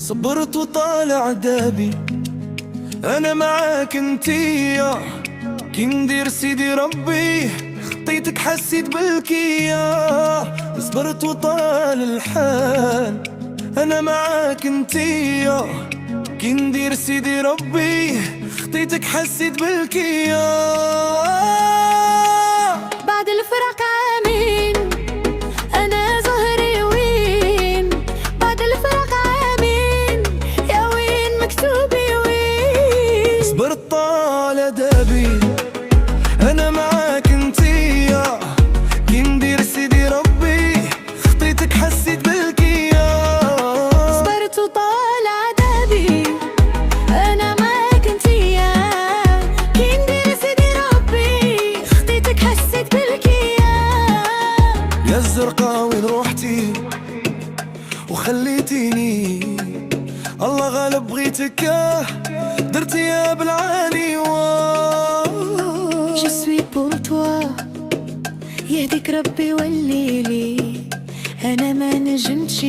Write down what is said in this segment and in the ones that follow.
صبرت وطال عذابي، أنا معاك انتيا كي ندير سيدي ربي، خطيتك حسيت بالكيا. صبرت وطال الحال، أنا معاك انتيا كي ندير سيدي ربي، خطيتك حسيت بالكيا. بعد الفراق عامين أنا زهري وين، بعد الفراق عامين يا وين مكتوبي وين. صبرت طال عذابي، أنا معاك انتيا كي ندير سيدي ربي، خطيتك حسيت بالكيا. صبرت وطال عذابي، أنا معاك انتيا كي ندير سيدي ربي، خطيتك حسيت بالكيا. يا الزرقاء وين روحتي وخليتيني، الله غالب بغيتك درتي يا بالعالي. Je suis pour toi، يهديك ربي وليلي أنا ما نجمتش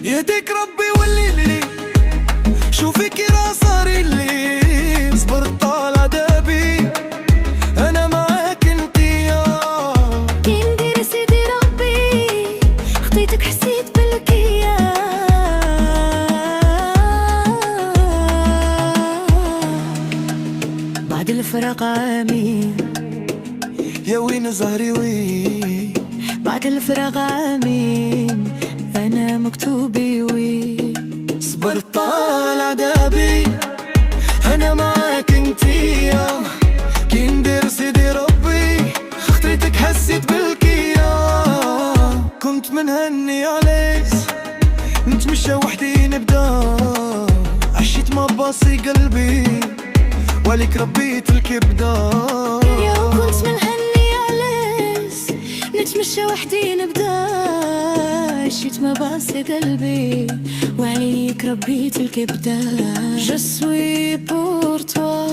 يهديك ربي وليلي، شوفي كي راه صاري لي. صبرت طال عذابي، أنا معاك انتيا كي ندير سيدي ربي، خطيتك حسيت بالكيا. بعد الفراق عامين يا وين زهري وين، بعد الفراق عامين أنا مكتوبي وين. صبرت طال عذابي، أنا معاك انتيا كي ندير سيدي ربي، خطيتك حسيت بالكيا. كنت منهني عليك نتمشى وحدي نبدا، عشيت ما باصي قلبي ولك ربيت الكبدة. يوم كنت منهني علاش نتمشى وحدي نبدا، عشيت ما باصي قلبي وعليك ربيت الكبدة. Je suis pour toi.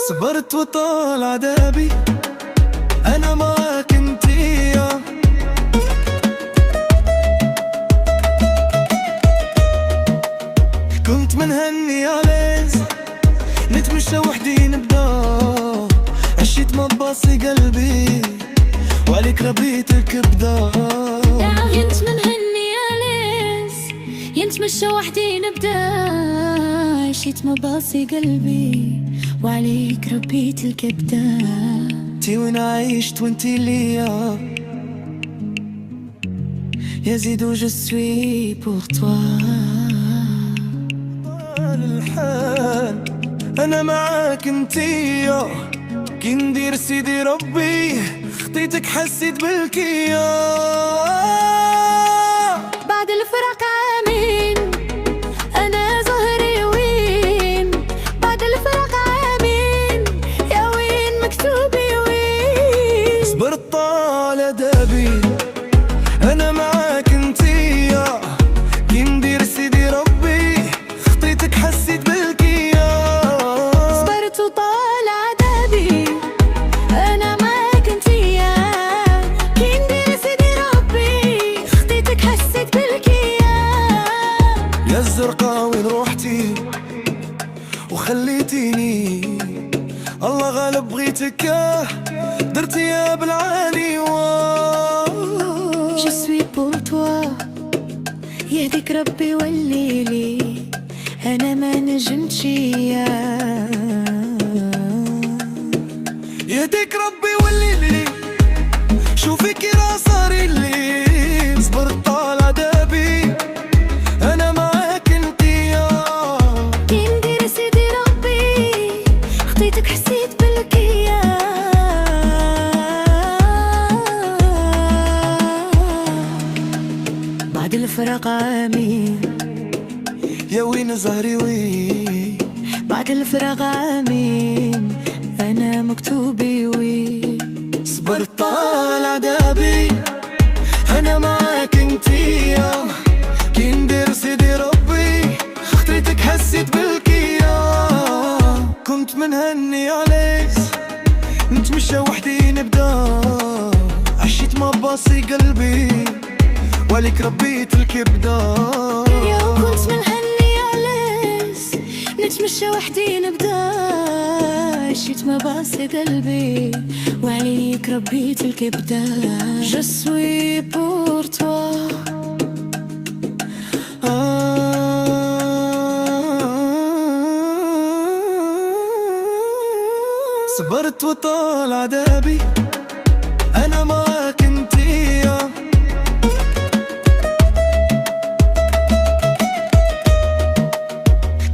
صبرت وطال عذابي، أنا معاك انتيا كنت منهني عليك نتمشى وحدي نبدا، عشيت ما باصي قلبي وعليك ربيت الكبدة. ينت منهني علاش ينتمشى وحدي نبدا، عشيت ما باصي قلبي وعليك ربيت الكبدة. انتي وين عايشت وانتي ليا يا زيدو je suis pour toi. طال الحال، أنا معاك انتيا كي ندير سيدي ربي، خطيتك حسيت بالكيا. بعد الفراق عامين أنا زهري وين، بعد الفراق عامين يا وين مكتوبي وين. صبرت طال عذابي، أنا معاك انتيا كي ندير سيدي ربي، خطيتك حسيت بالكيا. صبرت وطال عذابي، أنا معاك انتيا كي ندير سيدي ربي، خطيتك حسيت بالكيا. يا الزرقاء وين روحتي وخليتيني، الله غالب بغيتك درتي يا بالعالي. Je suis pour toi، يهديك ربي وليلي أنا ما نجمتش يهديك ربي وليلي، شوفي كي راه صاري لي. صبرت طال عذابي، أنا معاك انتيا كي ندير سيدي ربي، خطيتك حسيت بالكيا. بعد الفراق عامين يا وين زهري وين، بعد الفراق عامين أنا مكتوبي وين. صبرت طال عذابي، أنا معاك انتيا كي ندير سيدي ربي، خطيتك حسيت بالكيا. كنت منهني عليك، نتمشى وحدي نبدا، عشيت ما باصي قلبي ولك ربيت الكبدة. يوم كنت منهني عليك، نتمشى وحدي نبدا، عشيت ما باصي قلبي وعليك ربيت الكبدة. Je suis pour toi. صبرت وطال عذابي أنا معاك انتيا،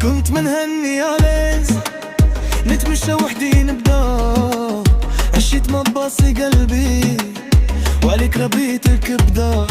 كنت منهني عليك، نتمشى وحدي نبدا، عشيت ما باصي قلبي وعليك ربيت الكبدة.